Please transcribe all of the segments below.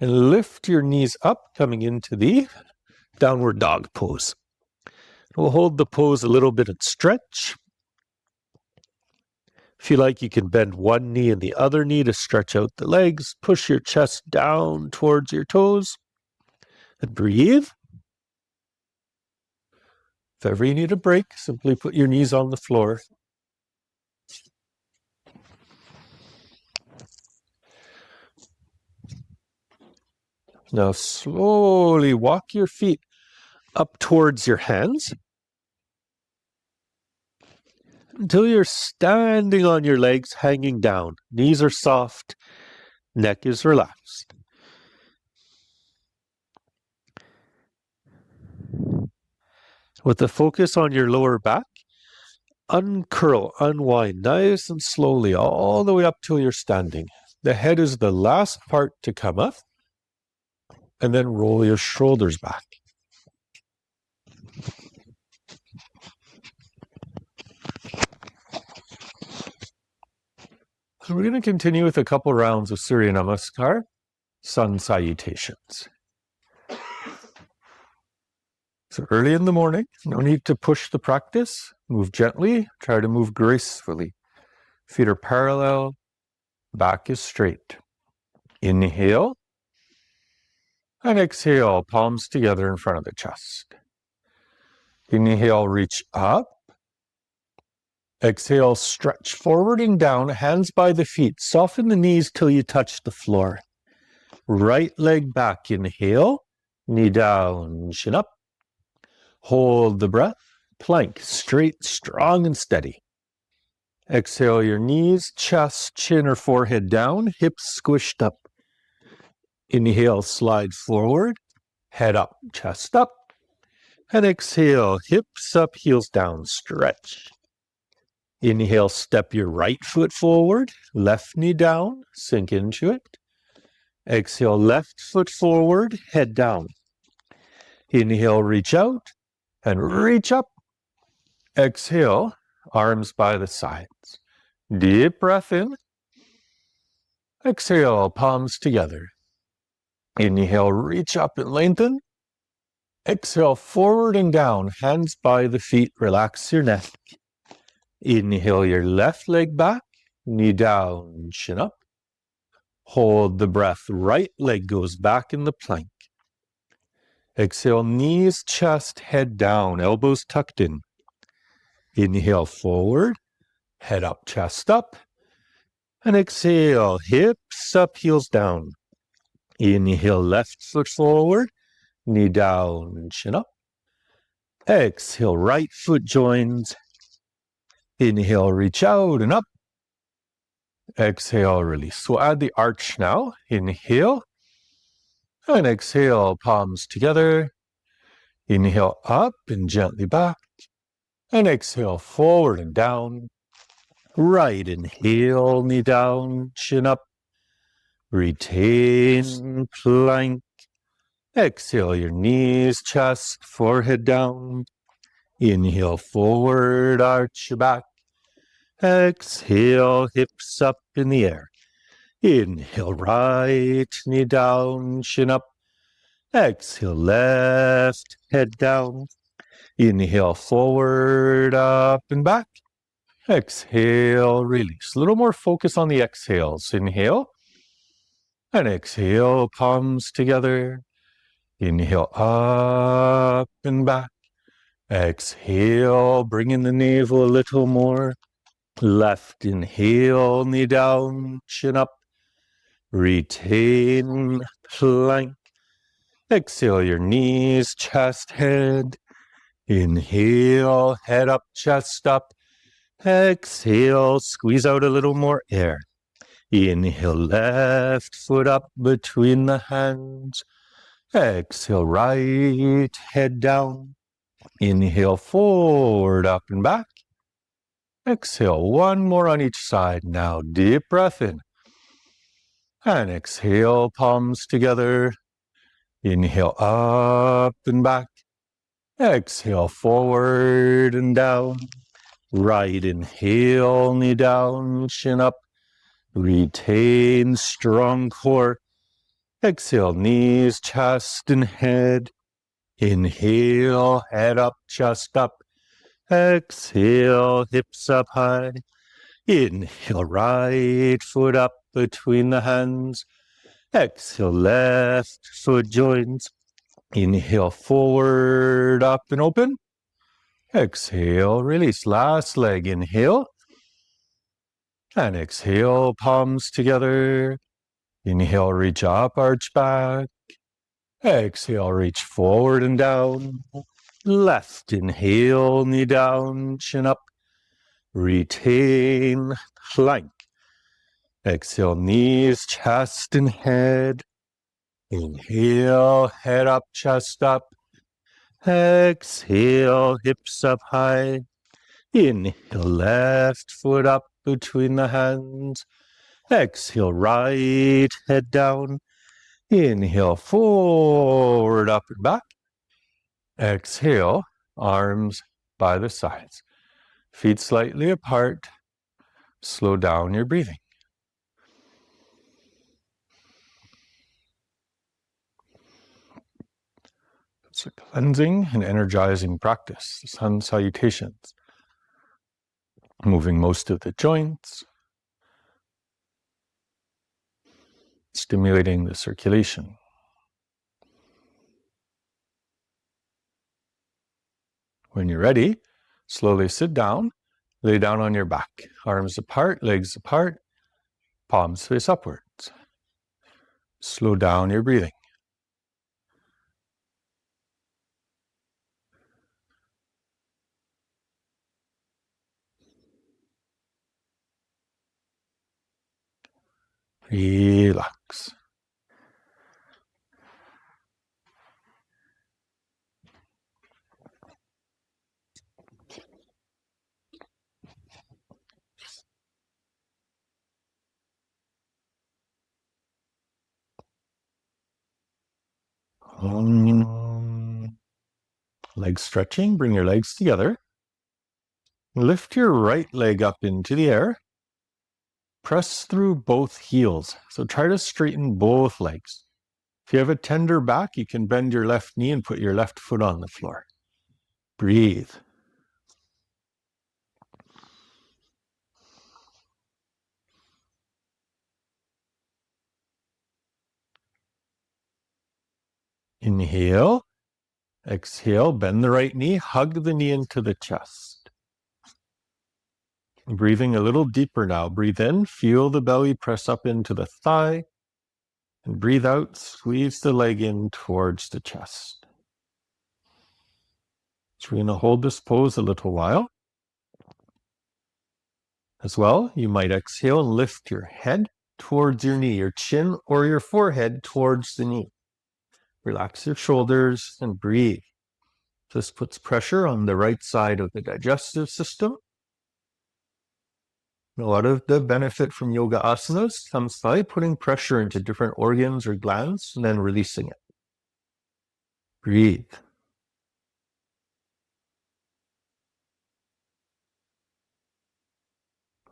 And lift your knees up, coming into the downward dog pose. We'll hold the pose a little bit and stretch. If you like, you can bend one knee and the other knee to stretch out the legs. Push your chest down towards your toes. And breathe. If ever you need a break, simply put your knees on the floor. Now slowly walk your feet up towards your hands until you're standing on your legs, hanging down. Knees are soft, neck is relaxed. With the focus on your lower back, uncurl, unwind, nice and slowly, all the way up till you're standing. The head is the last part to come up, and then roll your shoulders back. So we're going to continue with a couple rounds of Surya Namaskar, sun salutations. So early in the morning, no need to push the practice. Move gently, try to move gracefully. Feet are parallel, back is straight. Inhale, and exhale, palms together in front of the chest. Inhale, reach up. Exhale, stretch forward and down, hands by the feet. Soften the knees till you touch the floor. Right leg back, inhale, knee down, chin up. Hold the breath, plank, straight, strong and steady. Exhale your knees, chest, chin or forehead down, hips squished up. Inhale, slide forward, head up, chest up. And exhale, hips up, heels down, stretch. Inhale, step your right foot forward, left knee down, sink into it. Exhale, left foot forward, head down. Inhale, reach out and reach up. Exhale, arms by the sides. Deep breath in. Exhale, palms together. Inhale, reach up and lengthen. Exhale, forward and down, hands by the feet, relax your neck. Inhale your left leg back, knee down, chin up. Hold the breath, right leg goes back in the plank. Exhale, knees, chest, head down, elbows tucked in. Inhale forward, head up, chest up. And exhale, hips up, heels down. Inhale, left foot forward, knee down, chin up. Exhale, right foot joins. Inhale, reach out and up. Exhale, release. We'll add the arch now. Inhale. And exhale, palms together. Inhale up and gently back. And exhale, forward and down. Right inhale, knee down, chin up. Retain, plank. Exhale your knees, chest, forehead down. Inhale forward, arch your back. Exhale, hips up in the air. Inhale right, knee down, chin up. Exhale left, head down. Inhale forward, up and back. Exhale, release. A little more focus on the exhales. Inhale. And exhale, palms together. Inhale up and back. Exhale, bring in the navel a little more. Left inhale, knee down, chin up. Retain, plank. Exhale your knees, chest, head. Inhale, head up, chest up. Exhale, squeeze out a little more air. Inhale, left foot up between the hands. Exhale, right, head down. Inhale, forward, up and back. Exhale, one more on each side. Now, deep breath in. And exhale, palms together. Inhale, up and back. Exhale, forward and down. Right inhale, knee down, chin up. Retain strong core. Exhale, knees, chest, and head. Inhale, head up, chest up. Exhale, hips up high. Inhale, right foot up between the hands. Exhale, left foot joins. Inhale, forward, up and open. Exhale, release. Last leg, inhale. And exhale, palms together. Inhale, reach up, arch back. Exhale, reach forward and down. Left, inhale, knee down, chin up. Retain, plank. Exhale, knees, chest, and head. Inhale, head up, chest up. Exhale, hips up high. Inhale, left foot up between the hands. Exhale, right head down. Inhale, forward, up and back. Exhale, arms by the sides. Feet slightly apart. Slow down your breathing. It's a cleansing and energizing practice. Sun salutations. Moving most of the joints. Stimulating the circulation. When you're ready, slowly sit down, lay down on your back, arms apart, legs apart, palms face upwards. Slow down your breathing. Relax. Leg stretching, bring your legs together. Lift your right leg up into the air. Press through both heels. So try to straighten both legs. If you have a tender back, you can bend your left knee and put your left foot on the floor. Breathe. Inhale. Exhale, bend the right knee, hug the knee into the chest. Breathing a little deeper now. Breathe in, feel the belly press up into the thigh. And breathe out, squeeze the leg in towards the chest. So we're going to hold this pose a little while. As well, you might exhale and lift your head towards your knee, your chin or your forehead towards the knee. Relax your shoulders and breathe. This puts pressure on the right side of the digestive system. A lot of the benefit from yoga asanas comes by putting pressure into different organs or glands and then releasing it. Breathe.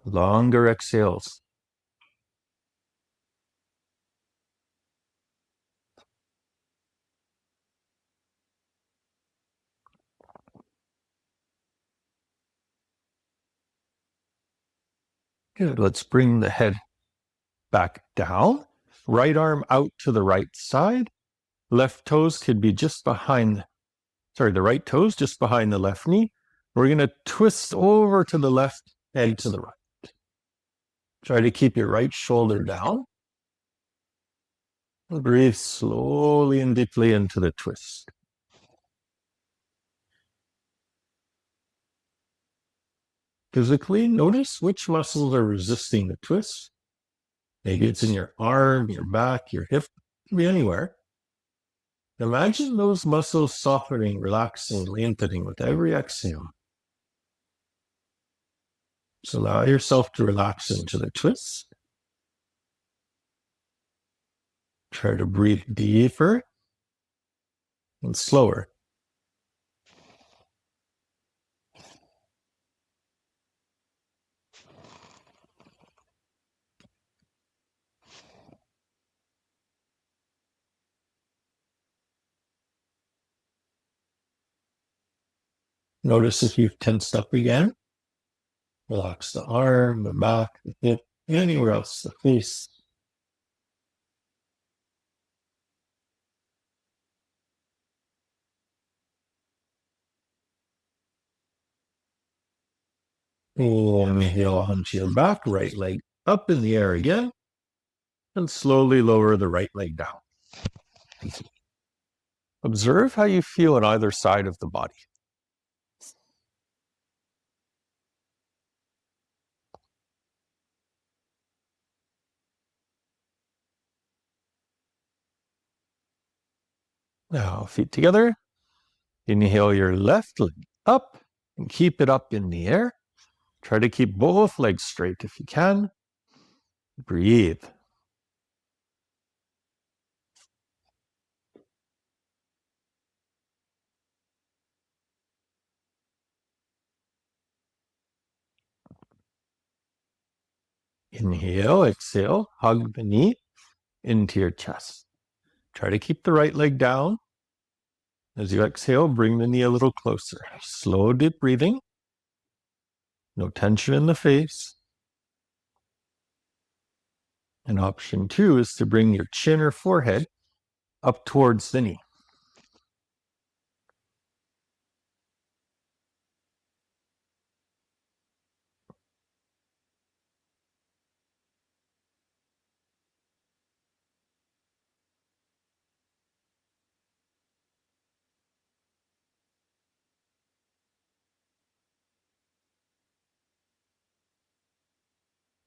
Longer exhales. Good. Let's bring the head back down. Right arm out to the right side. Left toes could be just behind, the right toes just behind the left knee. We're going to twist over to the left, head to the right. Try to keep your right shoulder down. Breathe slowly and deeply into the twist. Physically, notice which muscles are resisting the twist. Maybe it's in your arm, your back, your hip, it can be anywhere. Imagine those muscles softening, relaxing, lengthening with every exhale. So allow yourself to relax into the twist. Try to breathe deeper and slower. Notice if you've tensed up again. Relax the arm, the back, the hip, anywhere else, the face. Inhale onto your back, right leg up in the air again, and slowly lower the right leg down. Observe how you feel on either side of the body. Now, feet together. Inhale your left leg up and keep it up in the air. Try to keep both legs straight if you can. Breathe. Inhale, exhale, hug the knee into your chest. Try to keep the right leg down. As you exhale, bring the knee a little closer. Slow, deep breathing. No tension in the face. And option 2 is to bring your chin or forehead up towards the knee.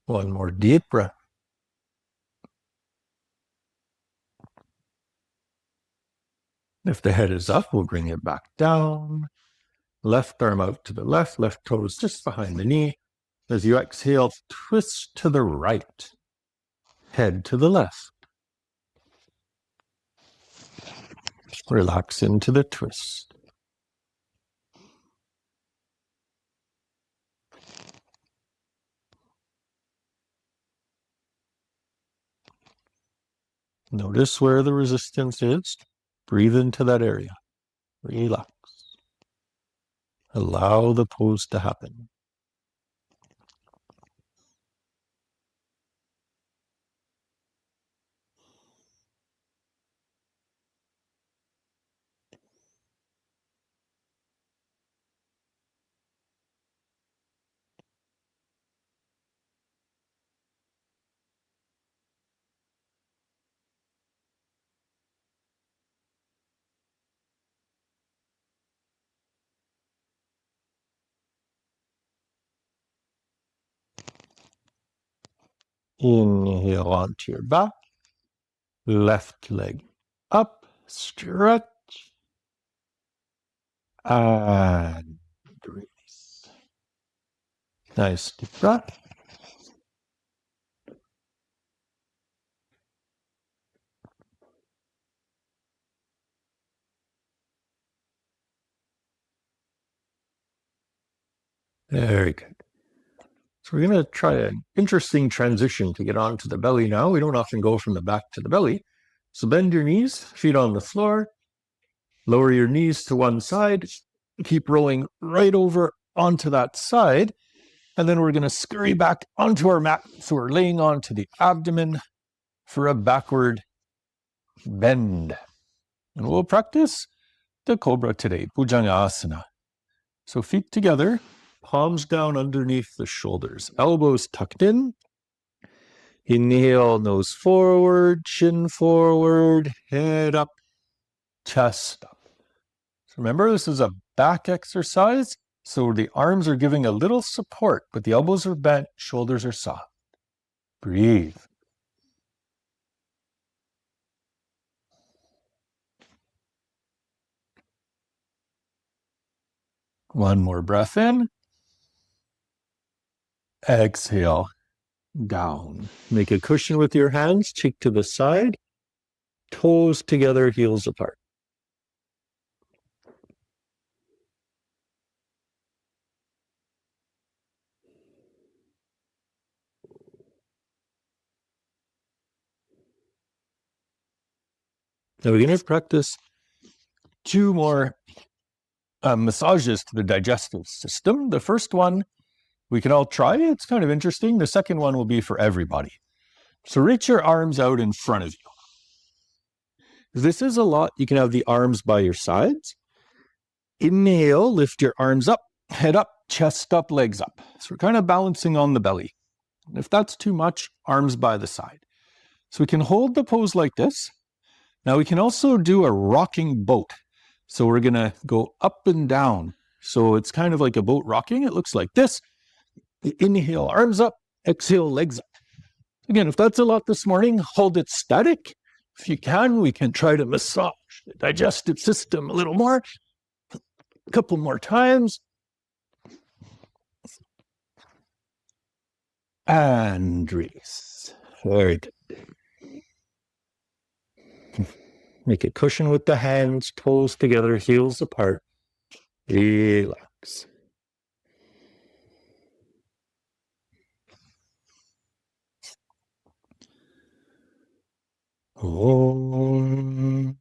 One more deep breath. If the head is up, we'll bring it back down. Left arm out to the left toes just behind the knee. As you exhale, twist to the right. Head to the left. Relax into the twist. Notice where the resistance is. Breathe into that area. Relax. Allow the pose to happen. Inhale onto your back. Left leg up. Stretch. And release. Nice deep breath. Very good. So we're going to try an interesting transition to get onto the belly now. We don't often go from the back to the belly. So bend your knees, feet on the floor. Lower your knees to one side. Keep rolling right over onto that side. And then we're going to scurry back onto our mat. So we're laying onto the abdomen for a backward bend. And we'll practice the cobra today, Bhujanga Asana. So feet together, palms down underneath the shoulders, elbows tucked in. Inhale, nose forward, chin forward, head up, chest up. So remember, this is a back exercise. So the arms are giving a little support, but the elbows are bent, shoulders are soft. Breathe. One more breath in. Exhale, down. Make a cushion with your hands, cheek to the side, toes together, heels apart. Now we're going to practice 2 more massages to the digestive system. The first one we can all try. It's kind of interesting. The second one will be for everybody. So reach your arms out in front of you. This is a lot. You can have the arms by your sides. Inhale, lift your arms up, head up, chest up, legs up. So we're kind of balancing on the belly. And if that's too much, arms by the side. So we can hold the pose like this. Now we can also do a rocking boat. So we're going to go up and down. So it's kind of like a boat rocking. It looks like this. Inhale, arms up, exhale, legs up. Again, if that's a lot this morning, hold it static. If you can, we can try to massage the digestive system a little more. A couple more times. And release. Very good. Make a cushion with the hands, toes together, heels apart. Relax. Om.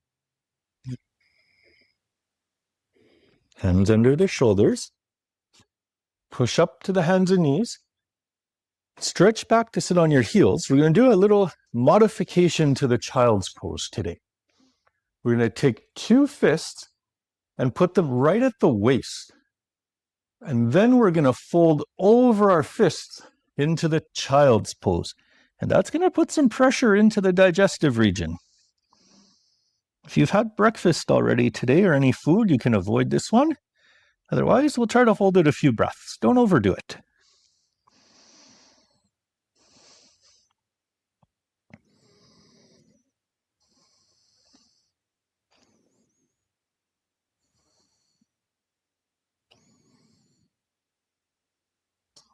Hands under the shoulders. Push up to the hands and knees. Stretch back to sit on your heels. We're going to do a little modification to the child's pose today. We're going to take two fists and put them right at the waist. And then we're going to fold over our fists into the child's pose. And that's going to put some pressure into the digestive region. If you've had breakfast already today or any food, you can avoid this one. Otherwise, we'll try to hold it a few breaths. Don't overdo it.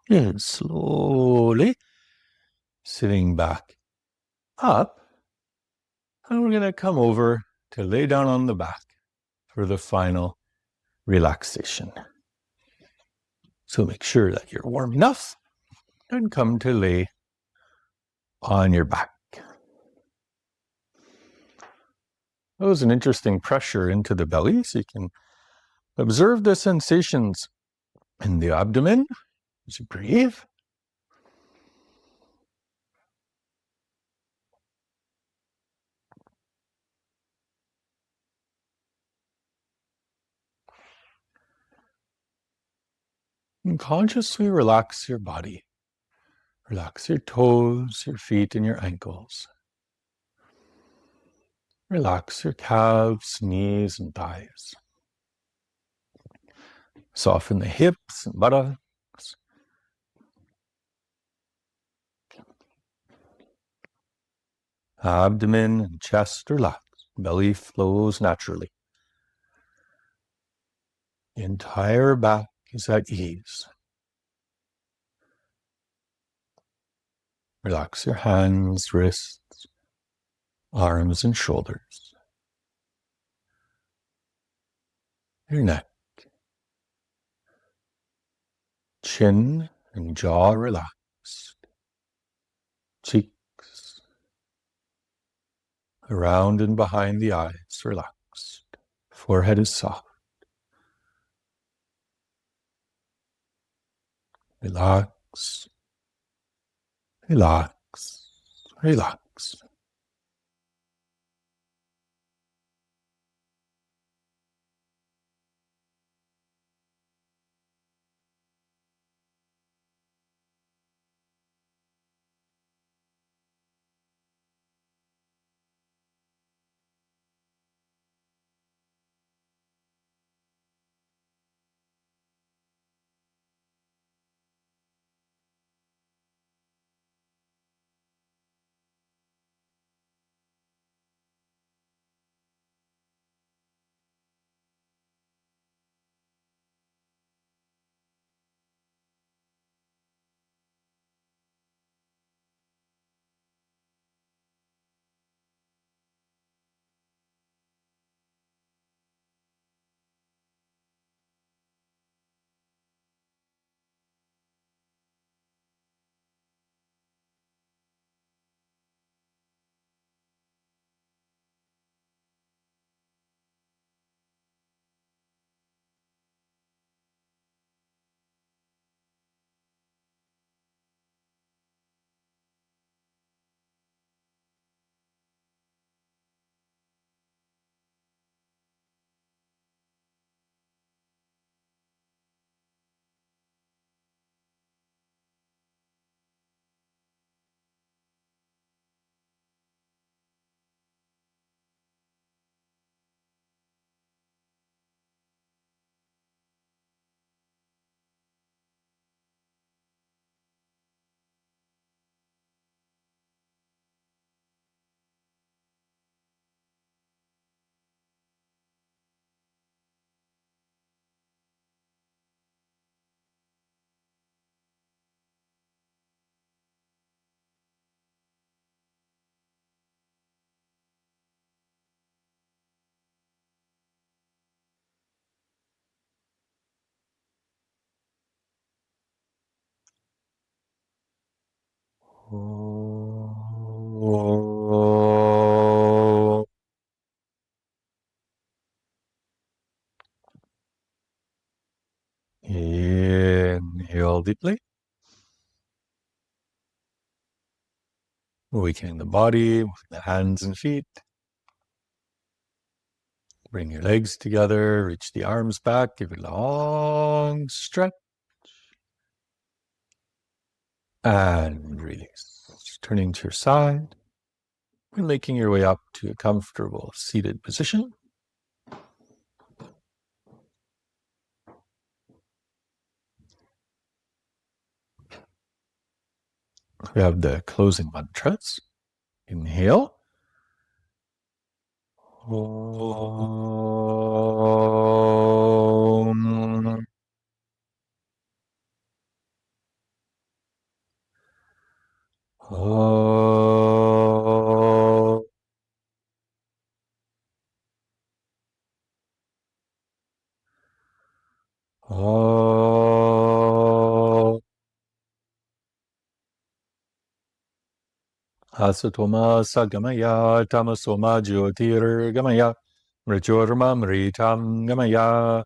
And slowly sitting back up. And we're going to come over to lay down on the back for the final relaxation. So make sure that you're warm enough and come to lay on your back. That was an interesting pressure into the belly, so you can observe the sensations in the abdomen as you breathe. And consciously relax your body. Relax your toes, your feet, and your ankles. Relax your calves, knees, and thighs. Soften the hips and buttocks. Abdomen and chest relax. Belly flows naturally. The entire back is at ease. Relax your hands, wrists, arms, and shoulders. Your neck. Chin and jaw relaxed. Cheeks. Around and behind the eyes relaxed. Forehead is soft. Relax. Relax. Relax. Inhale deeply. Awakening the body with the hands and feet. Bring your legs together, reach the arms back, give a long stretch. And release. Turning to your side and making your way up to a comfortable seated position. We have the closing mantras. Inhale. Om. Om. Om. Asatoma sagamaya tamasoma jyotir gamaya mrityurma mritam gamaya.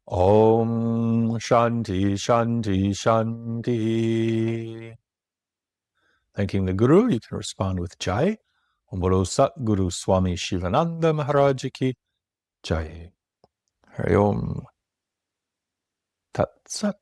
Om Shanti Shanti Shanti. Thanking the Guru, you can respond with Jai. Om Bolo Sat Guru Swami Shivananda Maharaj Ki Jai. Hari Om Tat Sat.